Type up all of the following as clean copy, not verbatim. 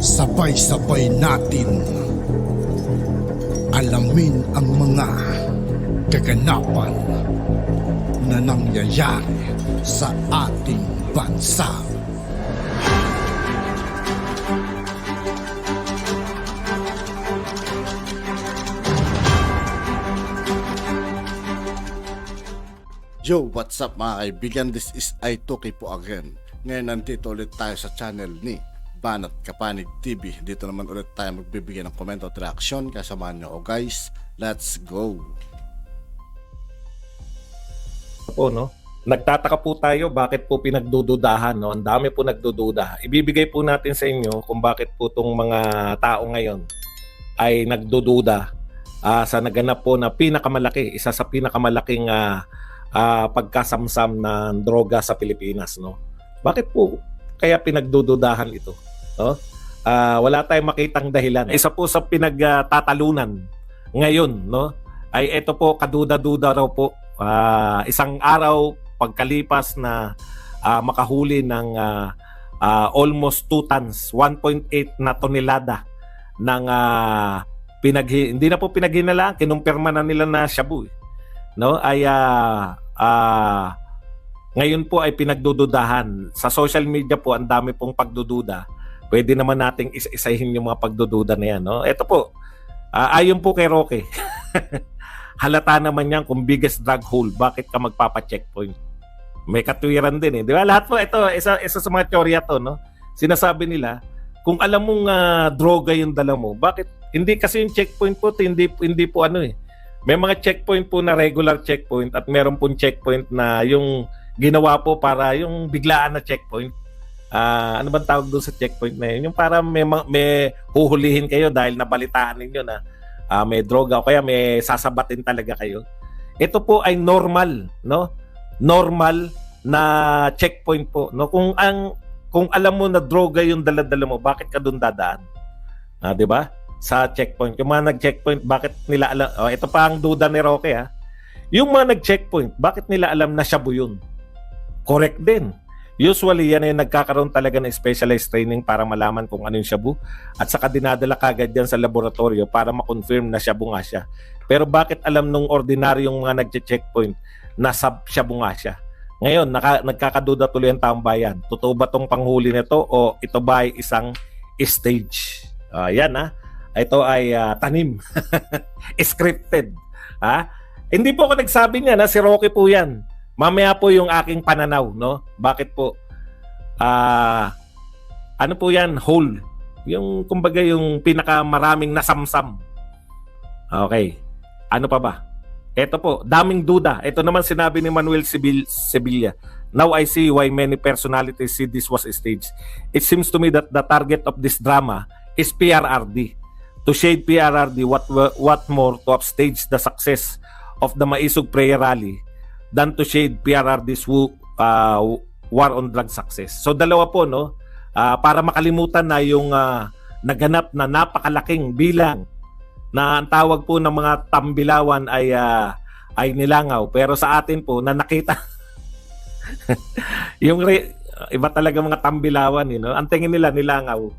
Sabay-sabay natin alamin ang mga kaganapan na nangyayari sa ating bansa. Yo, what's up mga kaibigan? This is I2K po again. Ngayon nandito ulit tayo sa channel ni Banat Kapanig TV. Dito naman ulit tayo magbibigay ng komento at reaksyon. Kasamahan nyo ako guys. Let's go! Po, no? Nagtataka po tayo bakit po pinagdududahan, no? Ang dami po nagdududa. Ibibigay po natin sa inyo kung bakit po itong mga tao ngayon ay nagdududa sa naganap po na pinakamalaki, isa sa pinakamalaking pagkasamsam ng droga sa Pilipinas, no? Bakit po kaya pinagdududahan ito, no? Wala tayong makitang dahilan. Isa po sa pinagtatalunan ngayon, no, ay ito po, kaduda-duda raw po. Isang araw pagkalipas na makahuli ng almost 2 tons, 1.8 na tonelada ng hindi na po pinaghinalaan, kinumpirma na nila na shabu, no, ay ngayon po ay pinagdududahan. Sa social media po, ang dami pong pagdududa. Pwede naman nating isa-isahin yung mga pagdududa na yan, no? Ito po, ayon po kay Roque, halata naman yan kung biggest drug hole, bakit ka magpapa-checkpoint? May katwiran din, eh. Di ba? Lahat po, ito, isa sa mga teorya to, no? Sinasabi nila, kung alam mong droga yung dala mo, bakit? Hindi kasi yung checkpoint po, hindi po ano eh. May mga checkpoint po na regular checkpoint at meron pong checkpoint na yung ginawa po para yung biglaan na checkpoint. Ano bang tawag doon sa checkpoint na yun? Yung para may huhulihin kayo dahil nabalitaan ninyo na may droga o kaya may sasabatin talaga kayo. Ito po ay normal, no? Normal na checkpoint po, no? Kung alam mo na droga yung dala-dala mo, bakit ka doon dadaan? 'Di ba? Sa checkpoint. Yung mga nag-checkpoint, bakit nila alam? Ito pa ang duda ni Roque, ha? Yung mga nag-checkpoint, bakit nila alam na shabu yun? Correct din. Usually, yan ay nagkakaroon talaga ng specialized training para malaman kung ano yung shabu at saka dinadala kagad yan sa laboratorio para ma-confirm na shabu nga siya. Pero bakit alam nung ordinaryong mga nag-checkpoint na shabu nga siya? Ngayon, nagkakaduda tuloy ang taong bayan. Totoo ba tong panghuli nito o ito ba ay isang stage? Yan, ha? Ito ay tanim. Scripted. Hindi po ako nagsabi niya na si Roque po yan. Mamaya po yung aking pananaw, no? Bakit po? Ano po yan? Whole. Yung, kumbaga, yung pinakamaraming nasamsam. Okay. Ano pa ba? Ito po, daming duda. Ito naman sinabi ni Manuel Sevilla. Now I see why many personalities see this was a stage. It seems to me that the target of this drama is PRRD. To shade PRRD, what more to upstage the success of the Maisog Prayer Rally than to shade PRRD's war on drug success. So dalawa po, no, para makalimutan na yung naganap na napakalaking bilang na ang tawag po ng mga tambilawan ay nilangaw. Pero sa atin po na nakita yung iba talaga mga tambilawan, no? Ang tingin nila nilangaw.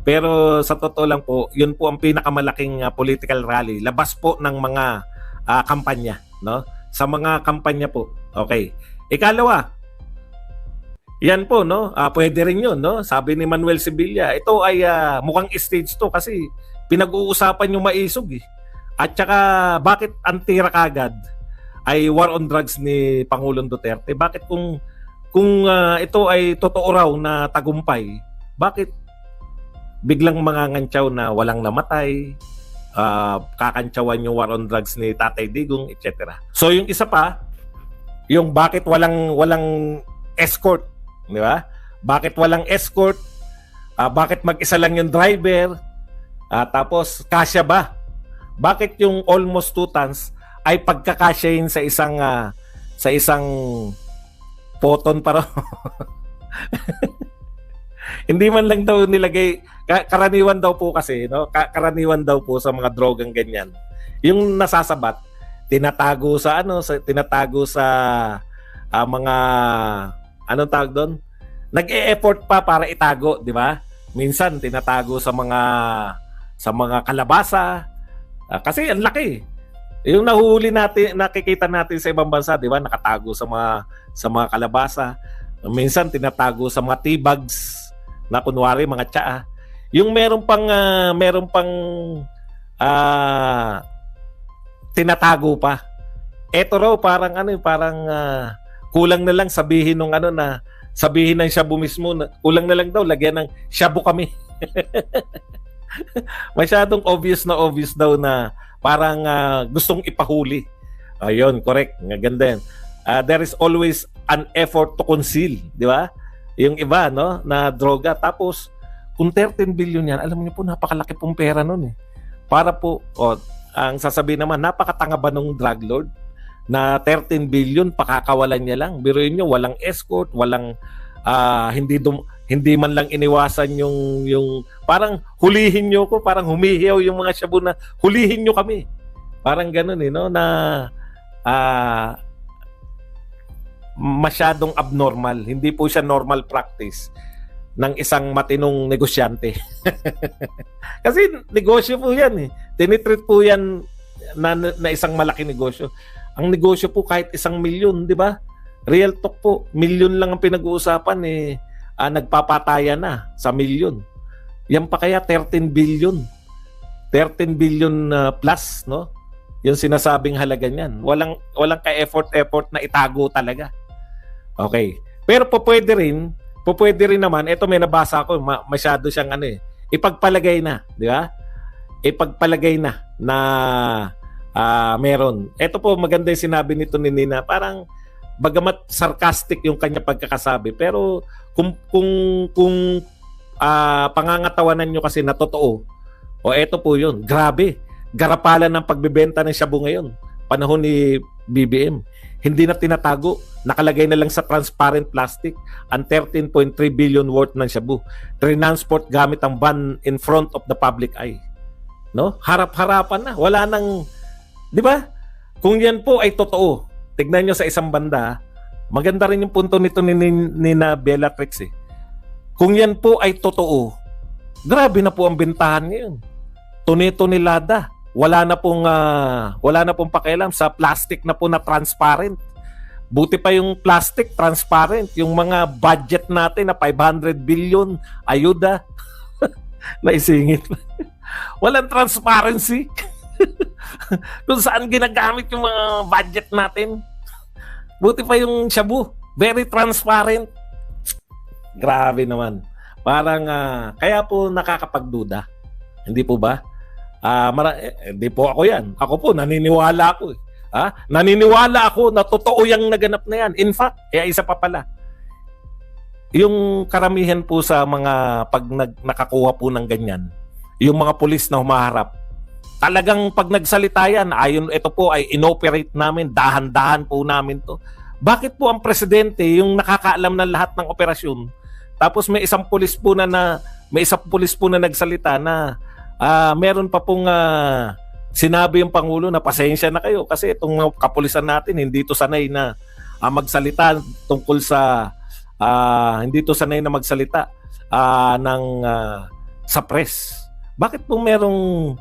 Pero sa totoo lang po, yun po ang pinakamalaking political rally. Labas po ng mga kampanya, no? Sa mga kampanya po. Okay. Ikalawa, yan po, no? Pwede rin yun, no? Sabi ni Manuel Sevilla, ito ay mukhang stage to kasi pinag-uusapan yung Maisog, eh. At saka, bakit ang tira kagad ay war on drugs ni Pangulong Duterte? Bakit kung ito ay totoo raw na tagumpay, bakit biglang mangangantsaw na walang namatay, kakantsawan yung war on drugs ni Tatay Digong, etc. So yung isa pa, yung bakit walang escort, di ba? Bakit walang escort? Bakit mag-isa lang yung driver? Tapos kasya ba? Bakit yung almost 2 tons ay pagkakasyahin sa isang poton para hindi man lang daw nilagay, karaniwan daw po kasi, no? Karaniwan daw po sa mga drogang ganyan. Yung nasasabat, tinatago sa mga anong tawag doon? Nag-e-effort pa para itago, di ba? minsan tinatago sa mga kalabasa. Kasi ang laki. Yung nahuhuli natin, nakikita natin sa ibang bansa, di ba? Nakatago sa mga kalabasa. Minsan tinatago sa mga tea bags na kunwari mga tsaa. Yung meron pang tinatago pa. Eto raw parang kulang na lang sabihin sabihin ng shabu mismo na kulang na lang daw lagyan ng shabu kami. Masyadong obvious daw na parang gustong ipahuli. Ayun, correct. Ganda yan. There is always an effort to conceal, di ba? Yung iba, no, na droga. Tapos, kung 13 billion yan, alam niyo po, napakalaki pong pera nun eh. Para po, ang sasabihin naman, napakatanga ba nung drug lord na 13 billion, pakakawalan niya lang. Biruin niyo, walang escort, walang hindi man lang iniwasan yung parang hulihin nyo ko, parang humihiyaw yung mga shabu na hulihin nyo kami. Parang ganun no, na masyadong abnormal. Hindi po siya normal practice ng isang matinong negosyante. Kasi negosyo po yan eh. Tinitreat po yan na isang malaki negosyo. Ang negosyo po kahit 1 milyon, di ba? Real talk po, milyon lang ang pinag-uusapan nagpapataya na sa milyon. Yan pa kaya 13 billion. 13 billion plus, no? Yung sinasabing halaga niyan. Walang ka-effort na itago talaga. Okay. Pero pwede rin naman, ito may nabasa ko, masyado siyang ipagpalagay na, di ba? Ipagpalagay na meron. Ito po maganda yung sinabi nito ni Nina, parang bagamat sarcastic yung kanya pagkakasabi, pero kung pangangatawanan nyo kasi na totoo, eto po yun, grabe, garapalan ng pagbebenta ng shabu ngayon, panahon ni BBM, hindi na tinatago, nakalagay na lang sa transparent plastic ang 13.3 billion worth ng shabu, transport gamit ang van in front of the public eye, no? Harap-harapan na, wala nang, di ba? Kung yan po ay totoo, tignan nyo sa isang banda, maganda rin yung punto nito ni na Bellatrix eh. Kung yan po ay totoo, grabe na po ang bentahan ngayon. Tuni-tunilada. Wala na pong pakialam sa plastic na po na transparent. Buti pa yung plastic transparent, yung mga budget natin na 500 billion ayuda naisingit. Walang transparency. Kung saan ginagamit yung mga budget natin. Buti pa yung shabu, very transparent. Grabe naman. Parang kaya po nakakapagduda. Hindi po ba? Hindi po ako yan. Ako po, naniniwala ako. Naniniwala ako na totoo yung naganap na yan. In fact, isa pa pala. Yung karamihan po sa mga pag nakakuha po ng ganyan, yung mga pulis na humaharap, talagang pag nagsalita yan, ito po ay inoperate namin, dahan-dahan po namin to. Bakit po ang presidente yung nakakaalam ng lahat ng operasyon? Tapos may isang pulis po na nagsalita na meron pa pong sinabi yung Pangulo na pasensya na kayo kasi itong kapulisan natin hindi to sanay na magsalita tungkol sa hindi to sanay na magsalita sa press. Bakit po merong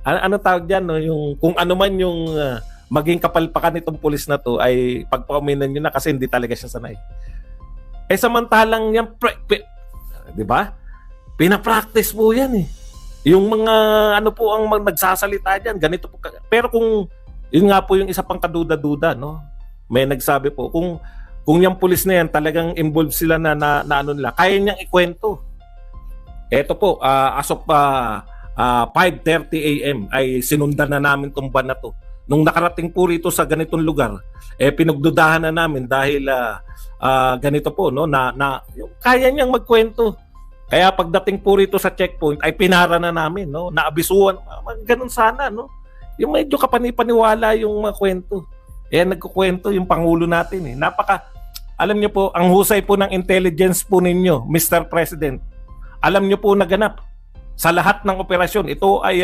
ano tawag diyan, no, yung kung ano man yung maging kapalpakan nitong pulis na to ay pagpauminan niyo na kasi hindi talaga siya sanay. Samantalang yan, di ba? Pina-practice po yan eh. Yung mga ano po ang nagsasalita diyan, ganito po. Pero kung yun nga po yung isa pang kaduda-duda, no? May nagsabi po kung yung pulis na yan talagang involved sila na ano nila, kaya niyang ikwento. Ito po, as of 5:30 AM ay sinundan na namin tong ban na to. Nung nakarating po rito sa ganitong lugar, pinagdudahan na namin dahil ganito po, no, na kaya niyang magkwento. Kaya pagdating po rito sa checkpoint ay pinara na namin, no, naabisuhan, ganun sana, no. Yung medyo kapanipaniwala yung mga kwento. Nagkukwento yung Pangulo natin eh. Alam niyo po, ang husay po ng intelligence po ninyo, Mr. President. Alam niyo po naganap sa lahat ng operasyon. Ito ay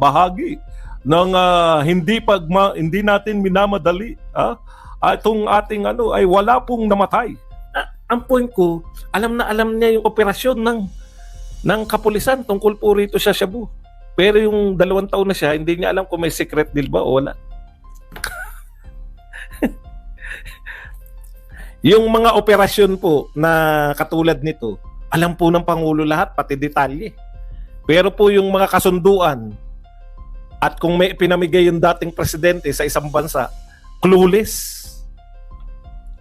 bahagi ng hindi natin minamadali. Itong ating ay wala pong namatay. Ang point ko, alam na alam niya yung operasyon ng ng kapulisan tungkol po rito sa Shabu. Pero yung 2 taon na siya, hindi niya alam kung may secret deal ba o wala. Yung mga operasyon po na katulad nito, alam po ng Pangulo lahat, pati detalye. Pero po yung mga kasunduan at kung may pinamigay yung dating presidente sa isang bansa, clueless.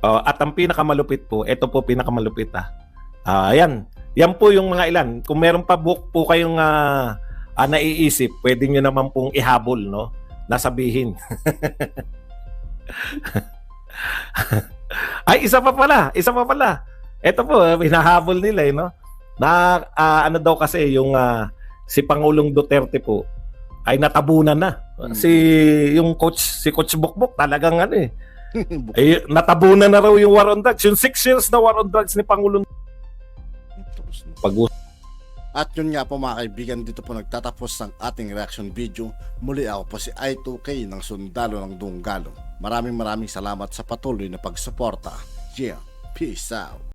At ang pinakamalupit po, ito po pinakamalupit ayan, yan po yung mga ilan. Kung meron pa po kayong naiisip, pwede nyo naman pong ihabol, no? Nasabihin. Ay, isa pa pala. Ito po, hinahabol nila, no? Na ano daw kasi yung si Pangulong Duterte po ay natabunan na. Si Coach Bokbok talagang natabunan na raw yung war on drugs. Yung 6 years na war on drugs ni Pangulong At yun nga po mga kaibigan, dito po nagtatapos ang ating reaction video. Muli ako po si I2K ng Sundalo ng Dunggalo. Maraming salamat sa patuloy na pagsuporta. Yeah, peace out.